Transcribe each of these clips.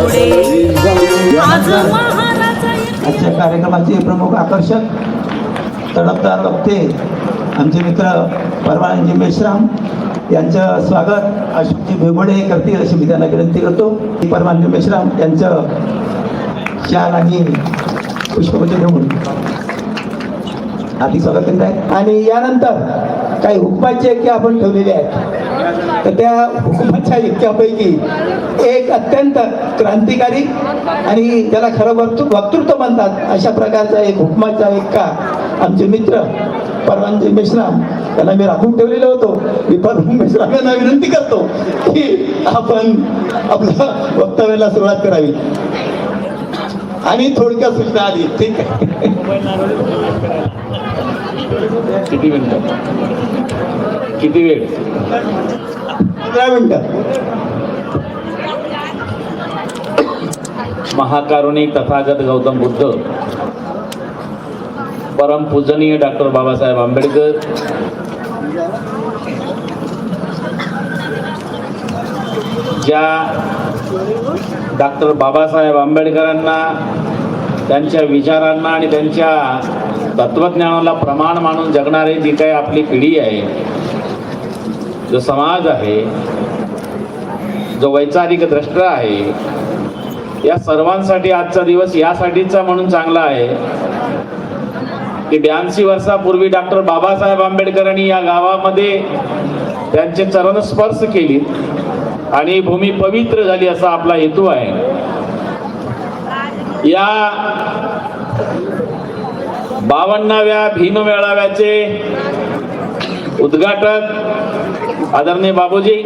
पुढे आज महाराज आजच्या कार्यक्रमाचे प्रमुख आकर्षक तडफदार वक्ते आमचे मित्र परवानजी मेश्राम यांचं स्वागत अशोकजी भेगोडे करतील अशी मी त्यांना विनंती करतो. परवानजी मेश्राम यांचं शाल आणि पुष्पगुच्छ देऊन हार्दिक स्वागत करीत आहेत. आणि यानंतर काही हुकमाचे इतके आपण ठेवलेले आहेत, तर त्या हुकमाच्या इतक्यापैकी एक अत्यंत क्रांतिकारी आणि त्याला खरं वक्तृत्व म्हणतात अशा प्रकारचा एक हुकमाचा इतका आमचे मित्र परवानजी मेश्राम त्यांना मी राखून ठेवलेलो होतो. मी परवानजी मेश्राम यांना विनंती करतो की आपण आपल्या वक्तव्याला सुरुवात करावी आणि थोडक्या सूचना आली. ठीक आहे. किती मिनिटं? किती वेळ? 15 मिनिटं. महाकारुणिक तथागत गौतम बुद्ध, परम पूजनीय डॉक्टर बाबासाहेब आंबेडकर, ज्या डॉक्टर बाबासाहेब आंबेडकरांना त्यांच्या विचारांना आणि त्यांच्या तत्वज्ञानाला प्रमाण मानून जगणारी जी काही आपली पिढी आहे, जो समाज आहे, जो वैचारिक द्रष्टा आहे, या सर्वांसाठी आजचा दिवस यासाठीचा म्हणून चांगला आहे की 82 वर्षापूर्वी डॉक्टर बाबासाहेब आंबेडकरांनी या गावामध्ये त्यांचे चरणस्पर्श केली आणि भूमी पवित्र झाली असा आपला हेतू आहे. या 52व्या भीम मेळाव्याचे उद्घाटक आदरणीय बाबूजी,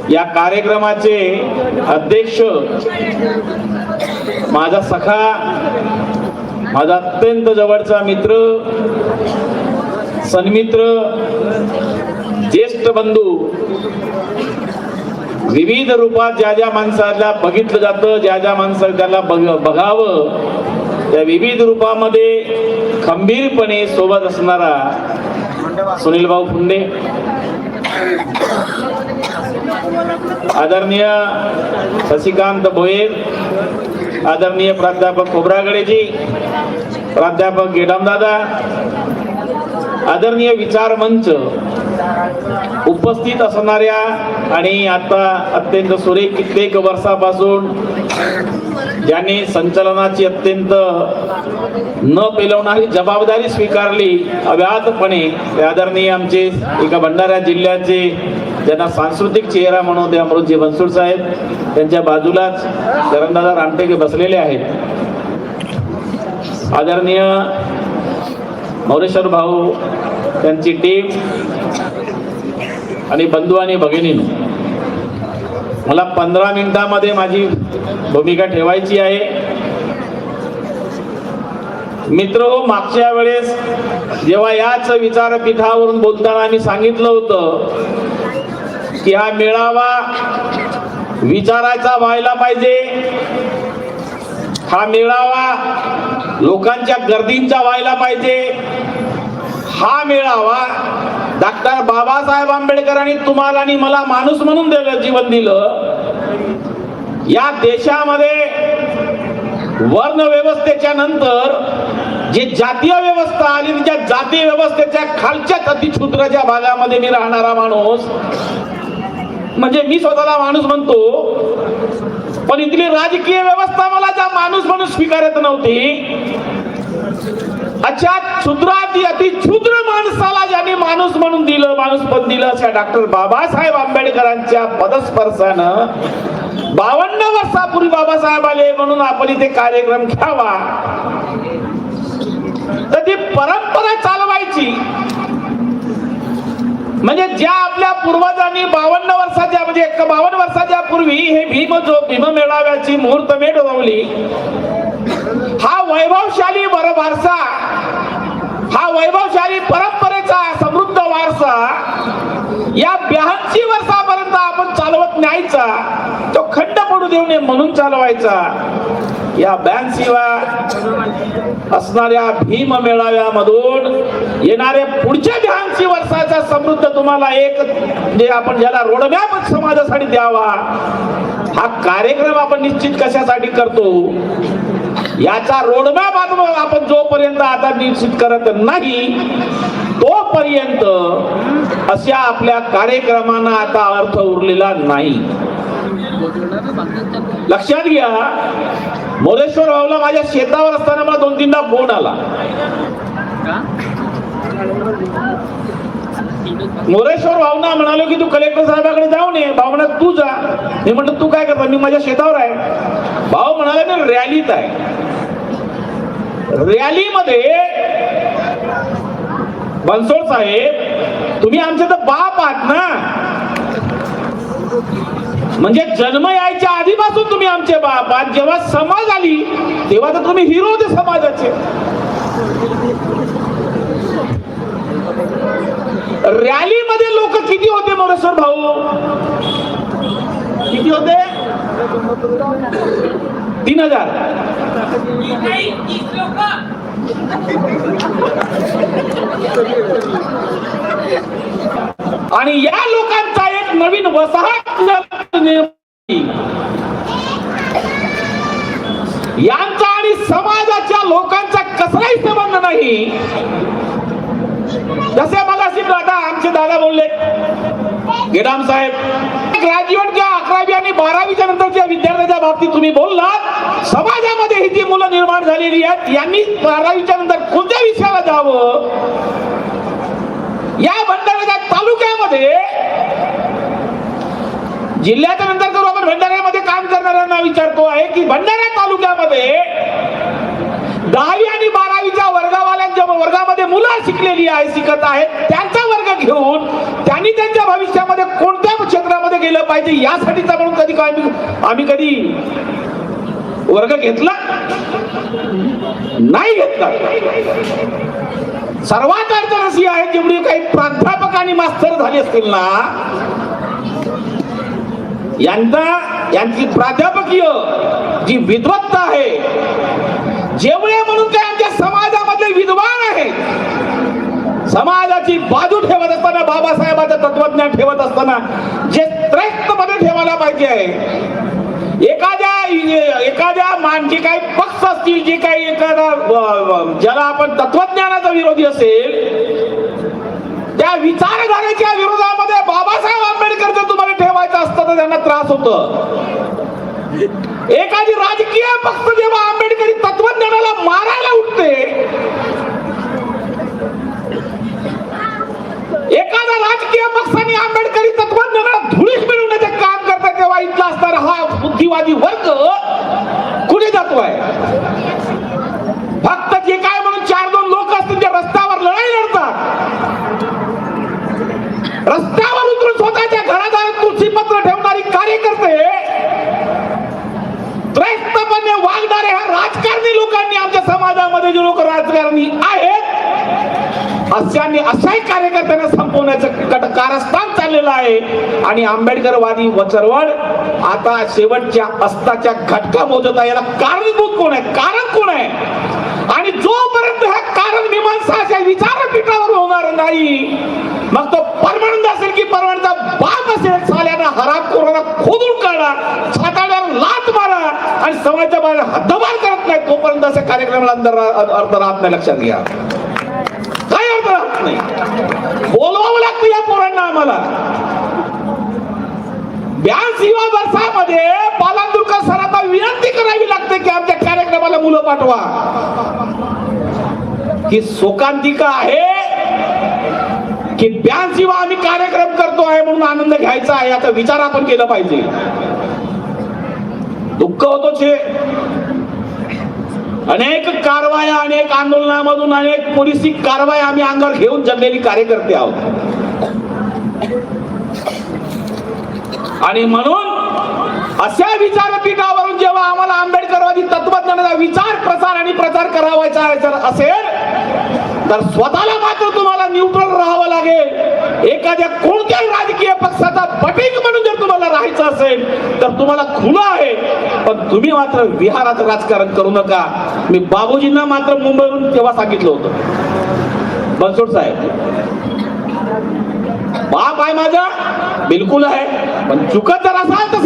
या कार्यक्रमाचे अध्यक्ष माझा सखा, माझा अत्यंत जवळचा मित्र, सन्मित्र, ज्येष्ठ बंधू, विविध रूपात ज्या ज्या माणसाला बघितलं जातं, ज्या ज्या माणसाला त्याला बघावं, त्या विविध रूपामध्ये खंबीरपणे सोबत असणारा सुनील भाऊ फुंडे, आदरणीय शशिकांत भोयर, आदरणीय प्राध्यापक खोब्रागडेजी, प्राध्यापक गेडामदादा, आदरणीय विचार मंच उपस्थित असणाऱ्या आणि आता अत्यंत सुरेख कित्येक वर्षापासून ज्यांनी संचलनाची अत्यंत न पेलवणारी जबाबदारी स्वीकारली अव्याहतपणे, ते आदरणीय आमचे एका भंडारा जिल्ह्याचे ज्यांना सांस्कृतिक चेहरा म्हणून ते अमृतजी बनसोड साहेब, त्यांच्या बाजूलाच शरणदादा रामटेके बसलेले आहेत. आदरणीय मोरेश्वर भाऊ, त्यांची टीम आणि बंधू आणि भगिनींनो, मला 15 मिनिटांमध्ये माझी भूमिका ठेवायची आहे. मित्र हो, मागच्या वेळेस जेव्हा याच विचारपीठावरून बोलताना आम्ही सांगितलं होतं की हा मेळावा विचाराचा व्हायला पाहिजे, हा मेळावा लोकांच्या गर्दींचा व्हायला पाहिजे, हा मेळावा डॉक्टर बाबासाहेब आंबेडकरांनी तुम्हाला आणि मला माणूस म्हणून जीवन दिलं. या देशामध्ये वर्ण व्यवस्थेच्या नंतर जे जातीय व्यवस्था आली, त्या जातीय व्यवस्थेच्या खालच्या अतिछूद्राच्या भागामध्ये मी राहणारा माणूस, म्हणजे मी स्वतःला माणूस म्हणतो, पण इथली राजकीय व्यवस्था मला ज्या माणूस म्हणून स्वीकारत नव्हती, अच्छा क्षुद्राती अतिक्षुद्र माणसाला ज्यांनी माणूस म्हणून दिलं, माणूसपण दिलं, अशा डॉक्टर बाबासाहेब आंबेडकरांच्या पदस्पर्शानं 52 वर्षापूर्वी बाबासाहेब आले म्हणून आपण इथे कार्यक्रम घ्यावा, तर ती परंपरा चालवायची. म्हणजे ज्या आपल्या पूर्वजांनी 52 वर्षाच्या म्हणजे 52 वर्षाच्या पूर्वी हे भीम मेळाव्याची मुहूर्तमेढ रोवली, हा वैभवशाली वारसा, हा वैभवशाली परंपरेचा समृद्ध वारसा या 82 वर्षापर्यंत आपण चालवत न्यायचा, तो खंड पडू देऊ नये म्हणून चालवायचा. या 82व्या असणाऱ्या भीम मेळाव्यामधून येणाऱ्या पुढच्या 82 वर्षाचा समृद्ध तुम्हाला एक जे आपण ज्याला रोडमॅप समाजासाठी द्यावा, हा कार्यक्रम आपण निश्चित कशासाठी करतो याचा रोडमॅप आपण जोपर्यंत आता निश्चित करत नाही तोपर्यंत अशा आपल्या कार्यक्रमांना आता अर्थ उरलेला नाही. लक्षात घ्या, मोरेश्वर भाऊला माझ्या शेतावर असताना मला 2-3दा फोन आला. मोरेश्वर भाऊना म्हणालो की तू कलेक्टर साहेबाकडे जाऊन ये. भाऊ म्हणा तू जा. मी म्हटलं तू काय करता? मी माझ्या शेतावर आहे. भाऊ म्हणाले मी रॅलीत आहे. रॅलीमध्ये बनसोड साहेब तुम्ही आमचे तर बाप आहात ना, म्हणजे जन्म यायच्या आधीपासून तुम्ही आमचे बाप आहात. जेव्हा समाज आली तेव्हा तर तुम्ही हिरो होते समाजाचे. रॅलीमध्ये लोक किती होते मोरेश्वर भाऊ? किती होते? 3000. आणि या लोकांचा एक नवीन वसाहत यांचा आणि समाजाच्या लोकांचा कसलाही संबंध नाही. जसे मगाशी दादा आमचे दादा बोलले गेडाम साहेब, ग्रॅज्युएटच्या 11वी आणि 12वीच्या नंतरच्या विद्यार्थ्यांच्या बाबतीत तुम्ही बोललात. समाजामध्ये ही जी मुलं निर्माण झालेली आहेत यांनी 12वीच्या नंतर कोणत्या विषयाला जावं? या भंडाऱ्याच्या तालुक्यामध्ये जिल्ह्याच्या नंतर करू आपण भंडाऱ्यामध्ये काम करणाऱ्यांना विचारतो आहे की भंडारा तालुक्यामध्ये 10वी आणि 12वीच्या वर्गावाल्यांच्या वर्गामध्ये मुलं शिकलेली आहे, शिकत आहेत, त्यांचा वर्ग घेऊन त्यांनी त्यांच्या भविष्यामध्ये कोणत्या क्षेत्रामध्ये गेलं पाहिजे यासाठीचा म्हणून कधी आम्ही कधी वर्ग घेतला नाही घेतला. सर्वात अडचण अशी आहे जेवढी काही प्राध्यापक आणि मास्तर झाले असतील ना यांची प्राध्यापकीय जी विद्वत्ता आहे, जेवढे म्हणून काय आमच्या समाजामधले विद्वान आहेत, समाजाची बाजू ठेवत असताना, बाबासाहेबांचं तत्वज्ञान ठेवत असताना जे श्रेष्ठ मध्ये ठेवायला पाहिजे आहे. एखाद्या जे काही पक्ष असतील, जे काही एखादा ज्याला आपण तत्वज्ञानाचा विरोधी असेल त्या विचारधारेच्या विरोधामध्ये बाबासाहेब आंबेडकर जर तुम्हाला ठेवायचं असतं तर त्यांना त्रास होतं. एखादी राजकीय पक्ष जेव्हा आंबेडकरी तत्वज्ञानाला मारायला उठते, एखादा राजकीय पक्षाने आंबेडकरी तत्वज्ञानाला धुळीस मिळवण्याचे काम करतात, तेव्हा इथला असणारा हा बुद्धिवादी वर्ग कुठे जातोय? फक्त जे काय म्हणून 4-2 लोक असतील जे रस्त्यावर लढाई लढतात, रस्त्यावर उतरून स्वतःच्या घरादारात तुळशीपत्र ठेवणारी कार्यकर्ते, त्रैस्तपणे वागणारे ह्या राजकारणी लोकांनी आमच्या समाजामध्ये जे लोक राजकारणी आहेत अशाही कार्यकर्त्यांना संपवण्याचं कारस्थान चाललेलं आहे. आणि आंबेडकरवादी चळवळ आता शेवटच्या अस्ताच्या घटका मोजत आहे. याला कारणीभूत कोण आहे? कारण कोण आहे? आणि जोपर्यंत ह्या कारण मीमांसा विचारपीठावर होणार नाही, मग तो परमानंद असेल की परमानंदचा बाप असेल, साल्याना हरामखोरांना खोदून काढा, छाताड्यावर लाथ मारा आणि समाजाच्या बाहेर हद्दपार करत नाही, तोपर्यंत अशा कार्यक्रमाला अर्थ राहत नाही. लक्षात घ्या, काय अर्थ राहत नाही. बोलवावं लागतं या पोरांना. आम्हाला 82व्या वर्षामध्ये पालांदुरकर सरांना विनंती करावी लागते की आमच्या कार्यक्रमाला मुलं पाठवा. ही शोकांतिका आहे की 82वा आम्ही कार्यक्रम करतो आहे म्हणून आनंद घ्यायचा आहे, याचा विचार आपण केला पाहिजे. दुःख होतोच हे. अनेक कारवाया, अनेक आंदोलनामधून, अनेक पोलिसी कारवाया आम्ही अंगावर घेऊन जगलेली कार्यकर्ते आहोत. आणि म्हणून अशा विचारपीठावरून जेव्हा आम्हाला आंबेडकरवादी तत्वज्ञानाचा विचार प्रसार आणि प्रचार करावायचा असेल तर स्वतःला मात्र तुम्हाला न्यूट्रल राहावं लागेल. एखाद्या कोणत्याही राजकीय पक्षाचा पटीक म्हणून जर तुम्हाला राहायचं असेल तर तुम्हाला खुलं आहे, पण तुम्ही मात्र विहाराचं राजकारण करू नका. मी बाबूजींना मात्र मुंबईवरून तेव्हा सांगितलं होतं, बनसोड साहेब, बाप आहे माझा, बिलकुल आहे, पण चुकत जर असाल तर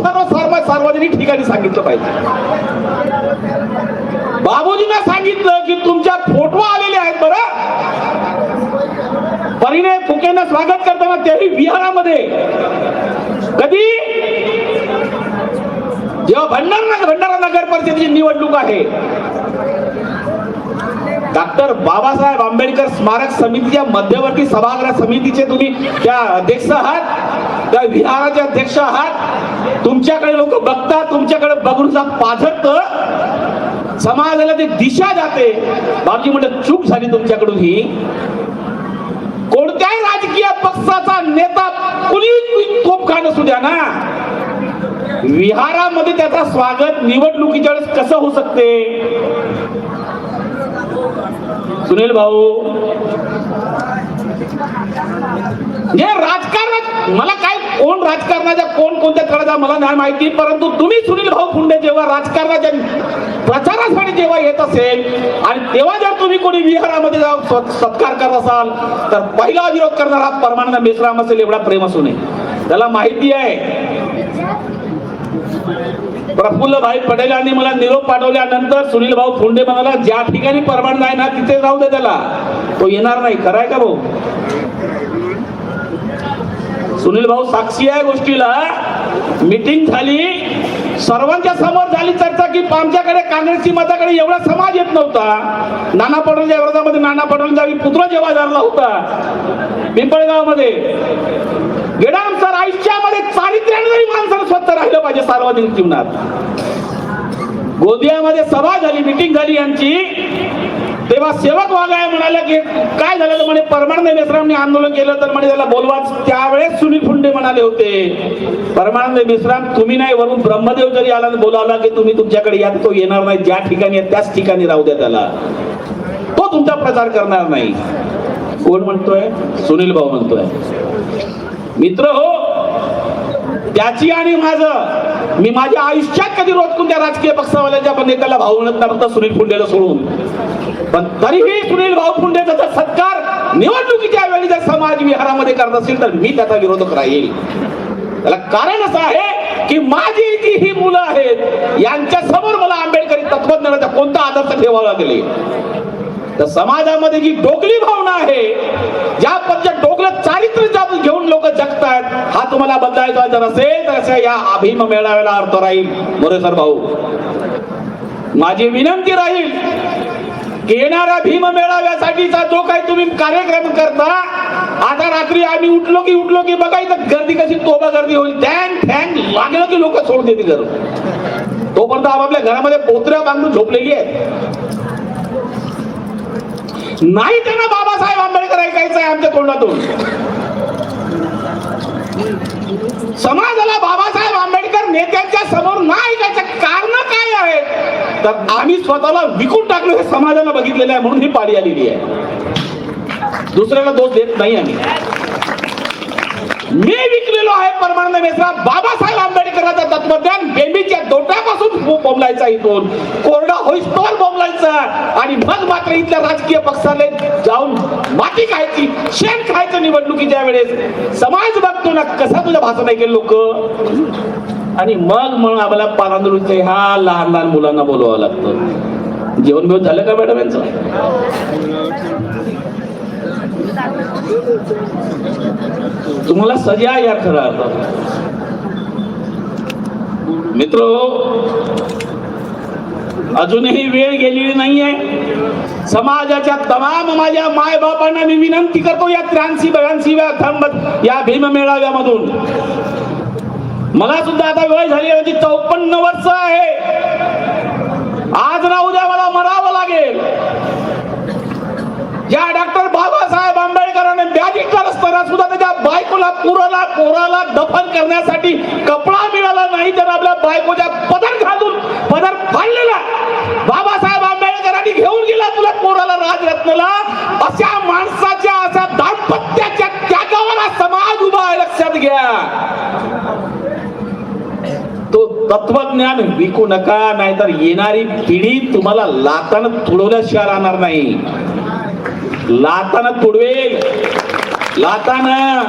सार्वजनिक ठिकाणी सांगितलं पाहिजे. बाबूजींना सांगितलं की तुमच्या फोटो आलेले आहेत बरं. परिणय फुकेंना स्वागत करताना तेही विहारामध्ये. कधी? जेव्हा भंडारा नगर परिषदेची निवडणूक आहे, डॉक्टर बाबासाहेब आंबेडकर स्मारक समितीच्या मध्यवर्ती सभागृह समितीचे तुम्ही त्या अध्यक्ष आहात, त्या विहाराचे अध्यक्ष आहात. तुमच्याकडे लोक बघतात, तुमच्याकडे बघून पाझरत, समाजाला ती दिशा जाते. बाबजी म्हणलं चूक झाली तुमच्याकडून ही. कोणत्याही राजकीय पक्षाचा नेता कुणी तोप खाणं असू द्या ना, विहारामध्ये त्याचा स्वागत निवडणुकीच्या वेळेस कसं होऊ शकते? सुनील भाऊ, जे राजकारणात मला काय कोण राजकारणाच्या कोणत्या तळाचा मला नाही माहिती, परंतु तुम्ही सुनील भाऊ फुंडे जेव्हा राजकारणाच्या प्रचारासाठी जेव्हा येत असेल आणि तेव्हा जर तुम्ही कोणी विहारामध्ये जाऊन सत्कार करत असाल तर पहिला विरोध करणारा परमानंद मेश्राम असेल, एवढा प्रेम असू नये. त्याला माहिती आहे. प्रफुल्ल भाई पटेल यांनी मला निरोप पाठवल्यानंतर सुनील भाऊ फुंडे म्हणाला ज्या ठिकाणी परमानंद आहे ना तिथे जाऊ दे त्याला, तो येणार नाही. खरं आहे का भाऊ? सुनील भाऊ साक्षी आहे गोष्टीला. मीटिंग झाली, सर्वांच्या समोर झाली चर्चा की आमच्याकडे काँग्रेसची मताकडे एवढा समाज येत नव्हता. नाना पटोलेंच्या विरोधामध्ये नाना पटोलेंचा पुत्र जेव्हा झाला होता पिंपळगाव मध्ये, गेडाम सर आयुष्यामध्ये चारित्र्याने जरी माणसानं स्वतः राहिलं पाहिजे सार्वजनिक जीवनात. गोंदियामध्ये सभा झाली, मीटिंग झाली यांची, तेव्हा सेवक वाघाय म्हणाले की काय झालं तर म्हणे परमानंद मेश्रामने आंदोलन केलं तर म्हणे त्याला बोलवा. त्यावेळेस सुनील फुंडे म्हणाले होते परमानंद मेश्राम तुम्ही नाही, वरून ब्रह्मदेव जरी आला बोलावला की तुम्ही तुमच्याकडे या, तो येणार नाही. ज्या ठिकाणी त्याच ठिकाणी राहू द्या त्याला, तो तुमचा प्रचार करणार नाही. कोण म्हणतोय? सुनील भाऊ म्हणतोय. मित्र हो, त्याची आणि माझं, मी माझ्या आयुष्यात कधी रोज त्या राजकीय पक्षावाल्याच्या नेत्याला भाऊ म्हणत नव्हता सुनील फुंडेला सोडून. पण तरीही सुनील भाऊ फुंडेचा सत्कार निवडणुकीच्या वेळी जर समाज विहारामध्ये करत असेल तर मी त्याचा विरोधक राहील. त्याला कारण असं आहे की माझी जी ही मुलं आहेत यांच्या समोर मला आंबेडकरी तत्वज्ञानाचा कोणता आदर्श ठेवावा लागले. तर समाजामध्ये जी डोकली भावना आहे, ज्या पद्धतीच्या डोकलं चारित्र्य घेऊन लोक जगतायत, हा तुम्हाला बदलायचा जर असेल तर या अभिम मेळाव्याला अर्थ राहील. मोरेसर भाऊ, माझी विनंती राहील की येणाऱ्या भीम मेळाव्यासाठीचा जो काही तुम्ही कार्यक्रम करता, आता रात्री आम्ही उठलो की बघायचं गर्दी कशी तोबा गर्दी होईल. ठँग लागलं की लोक सोडून देतील घर. तोपर्यंत आपापल्या घरामध्ये पोत्र्या बांधून झोपलेली आहेत. नाही त्यांना बाबासाहेब आंबेडकर ऐकायचं आहे आमच्या तोंडातून. समाजाला बाबासाहेब आंबेडकर नेत्यांच्या समोर नाही ऐकायचं कारण काय आहे तर आम्ही स्वतःला विकून टाकलो हे समाजाला बघितलेलं आहे, म्हणून ही पाळी आलेली आहे. दुसऱ्याला दोष देत नाही आम्ही. मी विकलेलो आहे परमानंद मेश्राम. बाबासाहेब आंबेडकरांचं तत्वज्ञान बेंबीच्या दोट्यापासून बोंबलायचा, इथून कोरडा होईस्तोवर बोंबलायचा आणि मग मात्र इथल्या राजकीय पक्षाने जाऊन माती खायची, शेण खायचं निवडणुकीच्या वेळेस. समाज बघतो ना कसा तुझ्या भाषण ऐकेल लोक. आणि मग आम्हाला पारांदुरीचे ह्या लहान लहान मुलांना बोलवावं लागतं. जेवण बिवण झालं का मॅडम यांचं? तुम्हाला सजा या खरा अर्थ. मित्र, अजूनही वेळ गेलेली नाहीये. समाजाच्या तमाम माझ्या माय बापांना मी विनंती करतो या 83-82व्या या भीम मेळाव्यामधून, मला सुद्धा आता वय झाली आहे, 54 वर्ष आहे. आज ना उद्या मला मरावं लागेल. ज्या डॉक्टर बाबासाहेब आंबेडकरांनी बॅरिस्टर असताना सुद्धा त्याच्या बायकोला पोराला दफन करण्यासाठी कपडा मिळाला नाही, तर आपल्या बायकोच्या पदर फाडलेला बाबासाहेब आंबेडकरांनी घेऊन गेला तुला पोराला राजरत्नला. अशा माणसाच्या अशा दाम्पत्याच्या त्यागावर समाज उभा आहे, लक्षात घ्या. तो तत्वज्ञान विकू नका, नाहीतर येणारी पिढी तुम्हाला लातानं तुडवल्याशिवाय राहणार नाही. लातानं तुडवेल, लातानं.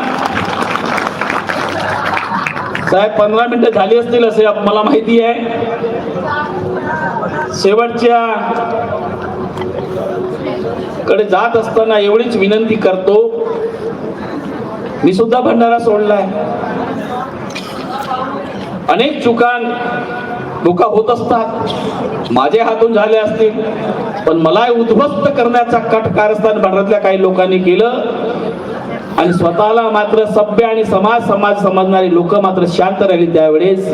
साहेब 15 मिनिटं झाली असतील असे मला माहिती आहे. शेवटच्या कडे जात असताना एवढीच विनंती करतो, मी सुद्धा भंडारा सोडलाय. अनेक चुका होत असतात, माझे हातून झाले असतील, पण मला उद्ध्वस्त करण्याचा कट कारस्थान भंडारातल्या काही लोकांनी केलं आणि स्वतःला मात्र सभ्य आणि समाज समजणारी लोक मात्र शांत राहिली. त्यावेळेस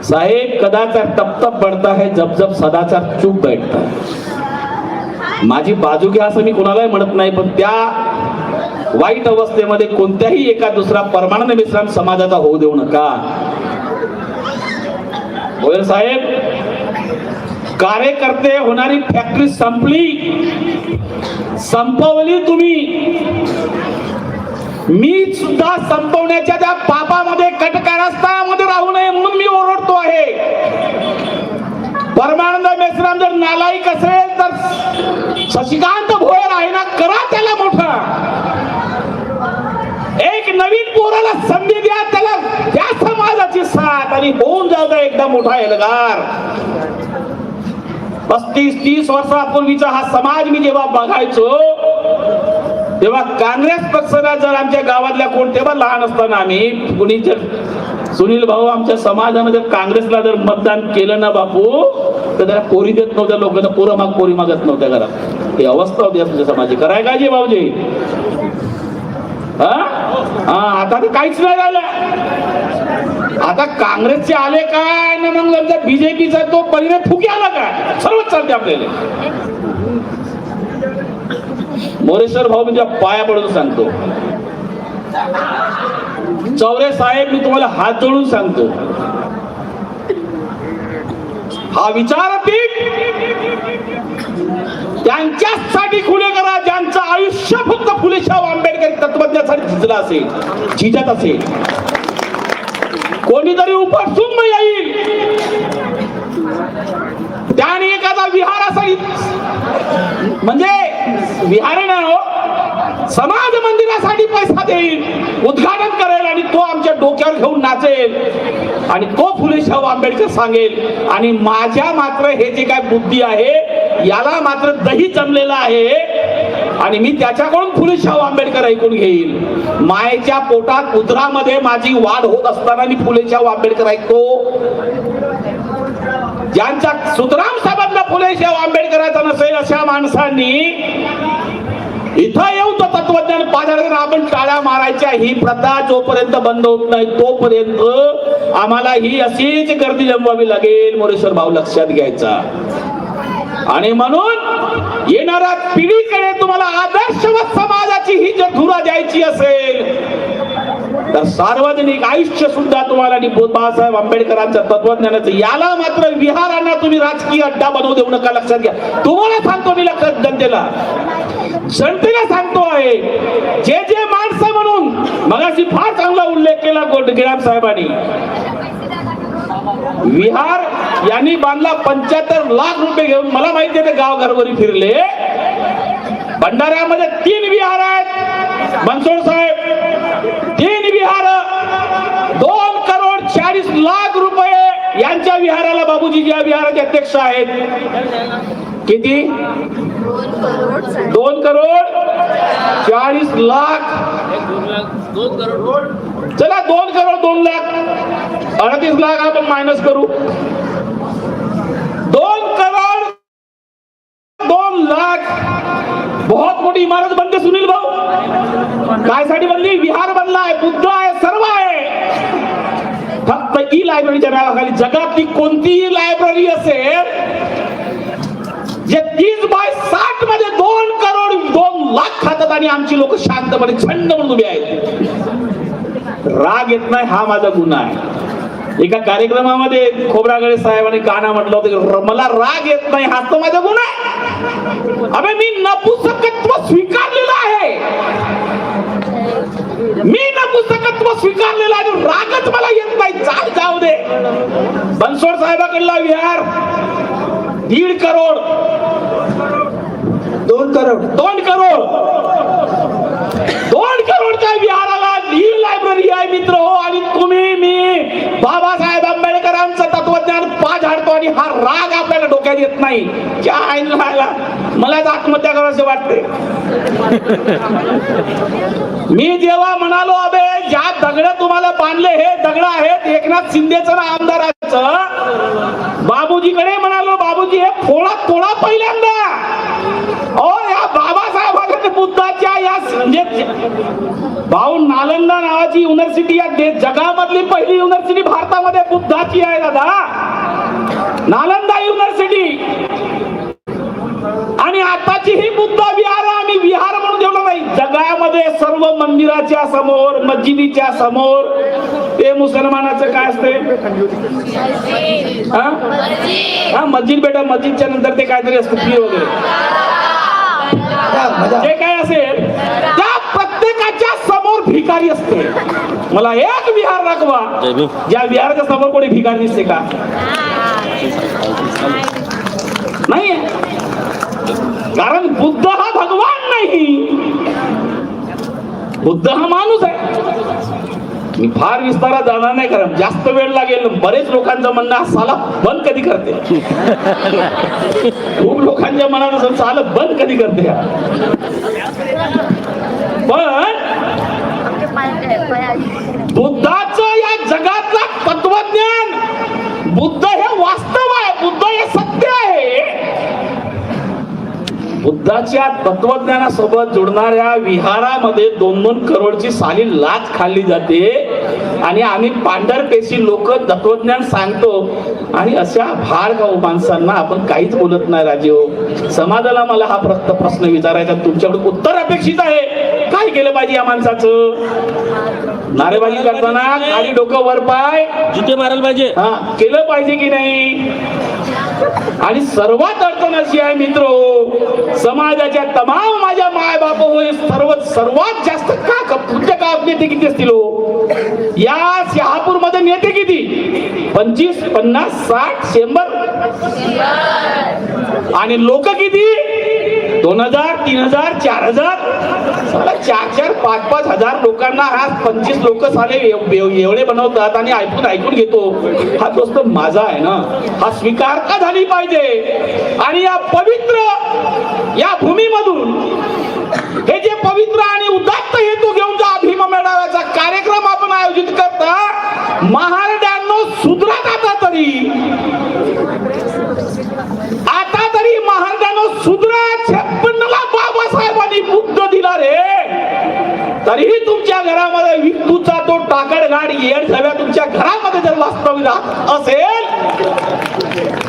साहेब कदाचा तप तप बढ़ता है, जब जब सदाचा चूप बैठता है. माझी बाजू घ्या असं मी कोणालाही म्हणत नाही, पण त्या वाईट अवस्थेमध्ये कोणत्याही एका दुसरा परमानंद मिश्राम समाजाचा होऊ देऊ नका. गोयल साहेब, कार्यकर्ते होणारी फॅक्टरी संपवली तुम्ही. मी सुद्धा संपवण्याच्या त्या पापामध्ये कटकारस्थानामध्ये राहू नये म्हणून मी ओरडतो आहे. परमानंद मेश्राम जर नालायक असेल तर शशिकांत भोयर आहे ना, करा त्याला मोठा. एक नवीन पोराला संधी द्या, त्याला त्या समाजाची साथ आणि होऊन जाऊ एकदा मोठा एल्गार. 35-30 वर्षापूर्वीचा हा समाज मी जेव्हा बघायचो तेव्हा काँग्रेस पक्षाला जर आमच्या गावातल्या कोण, तेव्हा लहान असताना आम्ही कुणी जर सुनील भाऊ आमच्या समाजानं जर काँग्रेसला जर मतदान केलं ना बापू, तर त्याला पोरी देत नव्हत्या लोकांना, पोरी मागत नव्हत्या घरात. ही अवस्था होती आमच्या समाजाची. कराय काय जे भाऊजी, आता तर काहीच नाही झालं. आता काँग्रेसचे आले काय ना मग नंतर बीजेपीचा तो परिणाम फुके आला काय, सर्वच चालते आपल्याला. मोरेश्वर भाऊ म्हणजे पाया पडून सांगतो, चौरे साहेब मी तुम्हाला हात जोडून सांगतो, हा विचार त्यांच्यासाठी खुले करा ज्यांचं आयुष्य फक्त फुलेशाह आंबेडकर तत्वज्ञासाठी झिजलं असेल, झिजत असेल. कोणीतरी उपसुंब येईल त्याने एखादा विहार असेल, म्हणजे विहार नाही हो, समाज मंदिरासाठी पैसा देईल, उद्घाटन करेल आणि तो आमच्या डोक्यावर घेऊन नाचेल आणि तो फुलेशाह आंबेडकर सांगेल. आणि माझ्या मात्र हे जे काय बुद्धी आहे याला मात्र दही जमलेला आहे आणि मी त्याच्याकडून फुलेशाह आंबेडकर ऐकून घेईल. मायेच्या पोटात उदरामध्ये माझी वाढ होत असताना मी फुलेशाह आंबेडकर ऐकतो. ज्यांच्या सुतराम साहेबांना फुलेशाह आंबेडकरांचा नसेल अशा माणसांनी इथं येऊ तो तत्वज्ञान पाजाला आपण टाळ्या मारायच्या. ही प्रथा जोपर्यंत बंद होत नाही तोपर्यंत आम्हाला ही अशीच गर्दी जमवावी लागेल. मोरेश्वर भाऊ लक्षात घ्यायचा. आणि म्हणून येणाऱ्या पिढीकडे तुम्हाला आदर्शवत समाजाची ही जर धुरा द्यायची असेल तर सार्वजनिक आयुष्य सुद्धा तुम्हाला बाबासाहेब आंबेडकरांच्या तत्वज्ञानाचं, याला मात्र विहारांना तुम्ही राजकीय अड्डा बनवू देऊ नका. लक्षात घ्या. तुम्हाला सांगतो मी, लक्षात जनतेला सांगतो आहे, जे माणसं म्हणून मगाशी फार चांगला उल्लेख केला गिराम साहेबांनी. विहार यांनी बांधला 75 लाख रुपये घेऊन. मला माहिती आहे ते गाव घरभरी फिरले. भंडाऱ्यामध्ये 3 विहार आहेत बनसोड साहेब, 3 विहार, 2,40,00,000 रुपये यांच्या विहाराला बाबूजी ज्या विहाराचे अध्यक्ष आहेत. किती? 2,40,00,000. चला 2,02,00,000, 38,00,000 आपण मायनस करू. 2,02,00,000 बहुत मोठी इमारत बनते सुनील भाऊ. काय साठी बनली? विहार बनला आहे, बुद्ध आहे, सर्व आहे. फक्त ई लायब्ररीच्या नावाखाली जगातली कोणतीही लायब्ररी असेल जे 30/60 मध्ये 2,02,00,000 खातात आणि आमची लोक शांतपणे झंड म्हणून उभे आहेत. राग येत नाही हा माझा गुन्हा आहे. एका कार्यक्रमामध्ये खोब्रागडे साहेबांनी गाणं म्हटलं होतं, मला राग येत नाही हा तो माझा गुन्हा आहे. अबे मी नपुंसकत्व स्वीकारलेलं आहे, मी नपुंसकत्व स्वीकारलेलं आहे, रागच मला येत नाही. जाऊ दे. बनसोड साहेबाकडला विहार 1.5 करोड, 2 करोड 2 करोडच्या विहाराला नील लायब्ररी आहे मित्र हो. आणि तुम्ही मी बाबासाहेब आंबेडकरांचं तत्वज्ञान पाझाडतो आणि हा राग आपल्याला डोक्यात येत नाही. काय राहिला मलाच आत्महत्या करायचं वाटते. मी जेव्हा म्हणालो अबे ज्या दगड तुम्हाला बांधले हे दगड आहेत एकनाथ शिंदेचं ना आमदाराचं, बाबूजीकडे म्हणालो बाबूजी हे थोडा पहिल्यांदा ओ या बाबासाहेबांच्या बुद्धाच्या या म्हणजे भाऊ नालंदा नावाची युनिव्हर्सिटी या जगामधली पहिली युनिव्हर्सिटी भारतामध्ये बुद्धाची आहे दादा, नालंदा युनिव्हर्सिटी. आणि आताची ही बुद्ध विहार आम्ही विहार म्हणून ठेवलं नाही. जगामध्ये सर्व मंदिराच्या समोर मस्जिदीच्या समोर ते मुसलमानाचं काय असते हा मस्जिद बेटा, मस्जिदच्या नंतर ते काहीतरी असतं पीर वगैरे जे काय असेल त्या प्रत्येकाच्या समोर भिकारी असते. मला एक विहार दाखवा ज्या विहाराच्या समोर कोणी भिकारी दिसते का? नाही. कारण बुद्ध हा भगवान नाही, बुद्ध हा माणूस आहे. मी फार विस्तारात जाणार नाही कारण जास्त वेळ लागेल. बरेच लोकांचं म्हणणं हा साला बंद कधी करते, खूप लोकांच्या मनात असं साला बंद कधी करते. पण बुद्धाचं या जगातला तत्वज्ञान, बुद्ध हे वास्तव आहे, बुद्ध हे सत्य आहे. बुद्धाच्या तत्वज्ञानासोबत जुडणाऱ्या विहारामध्ये 2-2 करोडची साली लाच खाल्ली जाते आणि आम्ही पांढरपेशी लोक तत्वज्ञान सांगतो आणि अशा भाडगाव माणसांना आपण काहीच बोलत नाही. राजीव समाजाला मला हा प्रश्न विचारायचा, तुमच्याकडून उत्तर अपेक्षित आहे. काय केलं पाहिजे या माणसाचं? नारेबाजी करताना खाली डोकं वर पाय जिथे मारायला पाहिजे हा केलं पाहिजे की नाही? आणि सर्वात अडचण अशी आहे मित्रो, समाजाच्या तमाम माझ्या माय बाप होय सर्वात जास्त का नेते किती असतील या शहापूर मध्ये? नेते किती? 25, 50, 60, 100 आणि लोक किती? 2000, 3000, 4000. 4-4, 5-5 हजार लोकांना हा 25 लोक साले एवढे बनवतात आणि ऐकून घेतो. हा दोस्त माझा आहे ना, हा स्वीकार का झाली पाहिजे? आणि या पवित्र या भूमीमधून हे जे पवित्र आणि उदात्त हेतू घेऊन जो भीम मेळाव्याचा कार्यक्रम आपण आयोजित करता, महाराजांनो सुधरत आता तरी महाराजांनो सुधरा. 56ला बाबासाहेबांनी बुद्ध दिला रे, तरीही तुमच्या घरामध्ये विद्युतचा तो टाकळघाट येड झाव्या तुमच्या घरामध्ये जर वास्तव्य राहत असेल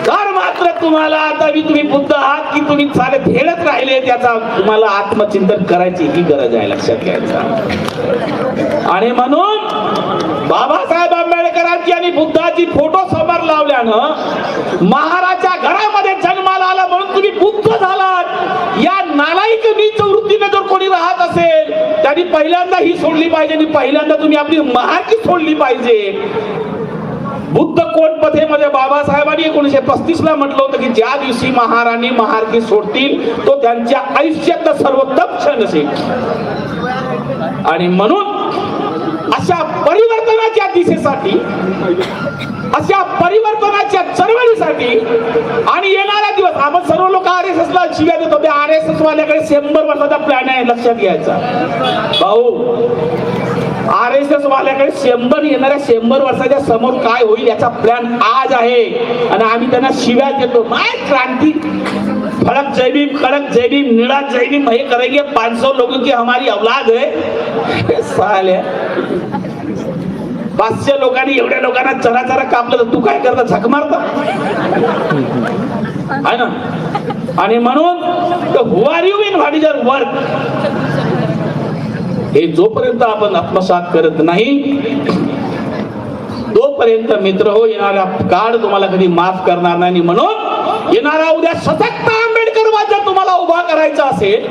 तर मात्र तुम्हाला आता तुम्ही बुद्ध आहात की तुम्ही सारे भेडत राहिले त्याचा तुम्हाला आत्मचिंतन करायची ही गरज आहे, लक्षात घ्यायचा. आणि म्हणून बाबासाहेब आंबेडकरांची आणि बुद्धाची फोटो समोर लावल्यानं महाराच्या घरामध्ये जन्माला आला म्हणून तुम्ही बुद्ध झालात. या नालायक नीच वृत्तीने जर कोणी राहत असेल त्यांनी पहिल्यांदा ही सोडली पाहिजे आणि पहिल्यांदा तुम्ही आपली महारकी सोडली पाहिजे. बुद्ध कोटपथेमध्ये बाबासाहेबांनी 1935ला म्हटलं होतं की ज्या दिवशी महाराणी महारकी सोडतील तो त्यांच्या आयुष्यातला सर्वोत्तम क्षण असेल. आणि म्हणून अशा परिवर्तनाच्या दिशेसाठी, अशा परिवर्तनाच्या चळवळीसाठी आणि येणारा दिवस आपण सर्व लोक RSS ला शिव्या देतो. त्या RSS वाल्याकडे 100 वर्षाचा प्लॅन आहे, लक्षात घ्यायचा भाऊ. RSS वाल्याकडे 100 येणाऱ्या 100 वर्षाच्या समोर काय होईल याचा प्लॅन आज आहे आणि आम्ही त्यांना शिव्या देतो. माय क्रांती फड़क जय भीम, कड़क जय भीम, निड़ा जय भीम, ये करेंगे 500 लोगों की हमारी औलाद है. साल्या 500 लोकांनी एवढ्या लोकांना चरा कापलं तर तू काय करता? झक मारता आहे ना. आणि म्हणून who are you in what is your work हे जोपर्यंत आपण आत्मसात करत नाही तोपर्यंत मित्र हो येणारा काळ तुम्हाला कधी माफ करणार नाही. म्हणून येणारा उद्या सशक्त आंबेडकरवाद जर तुम्हाला उभा करायचा असेल,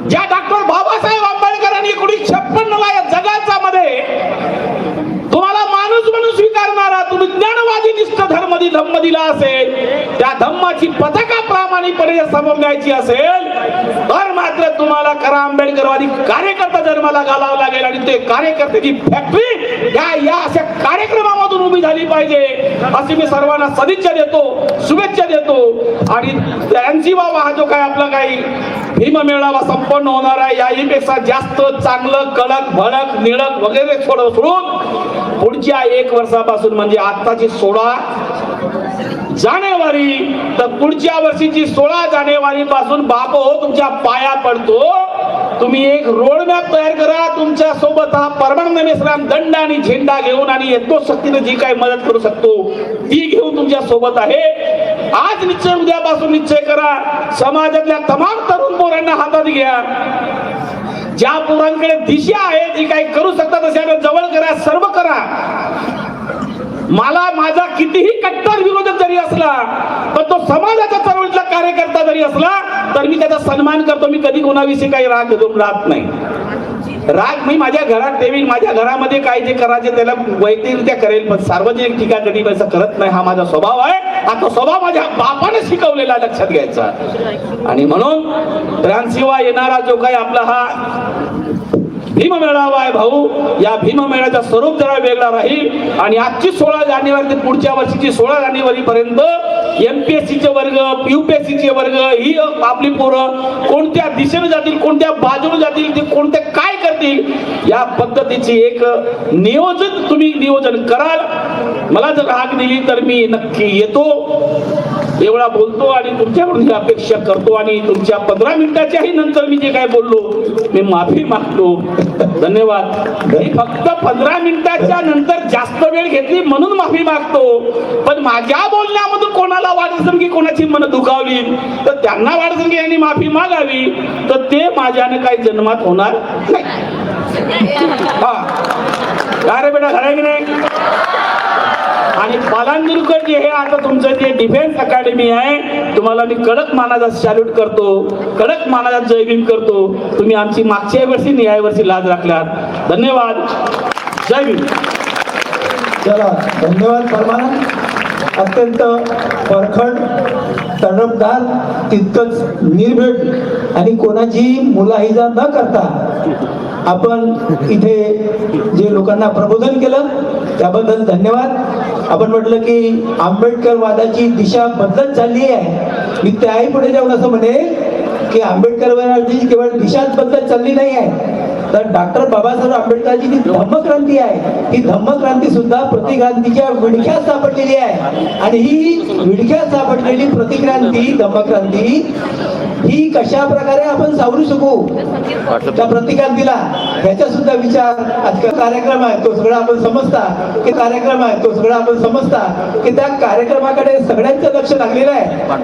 ज्या डॉक्टर बाबासाहेब आंबेडकरांनी 1956ला या जगाचा मध्ये तुम्हाला माणूस म्हणून स्वीकारणारा, तुम्ही ज्ञानवादी निष्ठ धर्म दिला असेल त्या धम्माची पताका प्रामाणिकपणे समोर न्यायची असेल तर मात्र तुम्हाला खरा आंबेडकरवादी कार्यकर्ता जन्माला घालावा लागेल आणि ते कार्यकर्त्याची फॅक्टरी या अशा कार्यक्रमामधून उभी झाली पाहिजे अशी मी सर्वांना सदिच्छा देतो, शुभेच्छा देतो. आणि त्यांची बाबा हा जो काय आपला काही भीम मेळावा संपन्न होणार आहे याहीपेक्षा जास्त चांगलं कडक भडक निळक वगैरे सोडून पुढच्या 1 वर्षापासून म्हणजे आताची 16 जानेवारी तर पुढच्या वर्षीची 16 जानेवारी पासून बाप हो तुमच्या पाया पडतो. तुम्ही एक रोड मॅप तयार करा. तुमच्या सोबत हा परमानंद मेश्राम दंड आणि झेंडा घेऊन आणि येतो शक्तीने जी काही मदत करू शकतो ती घेऊन तुमच्या सोबत आहे. आज निश्चय उद्यापासून निश्चय करा. समाजातल्या तमाम तरुण पोरांना हातात घ्या. ज्या पोरांकडे दिशा आहे जी काही करू शकतात तशाला जवळ करा, सर्व करा. मला माझा कितीही कट्टर विरोधक जरी असला पण तो समाजाच्या चळवळीतला कार्यकर्ता जरी असला तर मी त्याचा सन्मान करतो. मी कधी कोणाविषयी काही राग धरून राहत नाही. राग मी माझ्या घरात ठेवीन. माझ्या घरामध्ये काय जे करायचे त्याला वैयक्तिकरित्या करेल पण सार्वजनिक टीका कधी असं करत नाही. हा माझा स्वभाव आहे. हा तो स्वभाव माझ्या बापाने शिकवलेला लक्षात घ्यायचा. आणि म्हणून त्याशिवाय येणारा जो काही आपला हा भीम मेळावा आहे भाऊ या भीम मेळाव्याचा स्वरूप जरा वेगळा राहील. आणि आजची 16 जानेवारी ते पुढच्या वर्षीची 16 जानेवारी पर्यंत MPSCचे वर्ग UPSCचे वर्ग ही आपली पोरं कोणत्या दिशेने जातील, कोणत्या बाजूने जातील, ते कोणते काय करतील या पद्धतीची एक नियोजन तुम्ही नियोजन कराल. मला जर हाक दिली तर मी नक्की येतो. एवढा बोलतो आणि तुमच्याकडून ही अपेक्षा करतो. आणि तुमच्या 15 मिनिटाच्याही नंतर मी जे काय बोललो मी माफी मागतो. धन्यवाद. मी फक्त 15 मिनिटाच्या नंतर जास्त वेळ घेतली म्हणून माफी मागतो. पण माझ्या बोलण्यामधून कोणाला वाटत असेल की कोणाची मन दुखावली तर त्यांना वाटत असेल की यांनी माफी मागावी तर ते माझ्याने काही जन्मात होणार नाही. हा काय रे बेटा खरं की नाही. आणि पालांदूरकर जे हे आता तुमचं जे डिफेन्स अकॅडमी आहे तुम्हाला मी कडक मानाचा सॅल्यूट करतो, कडक मानाचा जय भीम करतो. तुम्ही आमची मागच्या वर्षी आणि या वर्षी लाज राखलात. धन्यवाद. जय भीम. चला धन्यवाद परमानंद. अत्यंत परखड तडफदार तितकंच निर्भीड आणि कोणाची मुलाहिजा न करता आपण इथे जे लोकांना प्रबोधन केलं त्याबद्दल धन्यवाद. आपण म्हटलं की आंबेडकर वादाची दिशा बदलत चालली आहे. मी त्याही पुढे जाऊन असं म्हणेल की आंबेडकरवादाची केवळ दिशाच बदलत चालली नाही आहे तर डॉक्टर बाबासाहेब आंबेडकरांची जी धम्मक्रांती आहे ही धम्मक्रांती सुद्धा प्रतिक्रांतीच्या विडख्यात सापडलेली आहे. आणि ही विडख्यात सापडलेली प्रतिक्रांती धम्मक्रांती ही कशा प्रकारे आपण सावरू शकू त्या प्रतिक्रांतीला ह्याचा सुद्धा विचार आजकाल कार्यक्रम आहे तो सगळा आपण समजता की कार्यक्रम आहे तो सगळा आपण समजता की त्या कार्यक्रमाकडे सगळ्यांचं लक्ष लागलेलं आहे.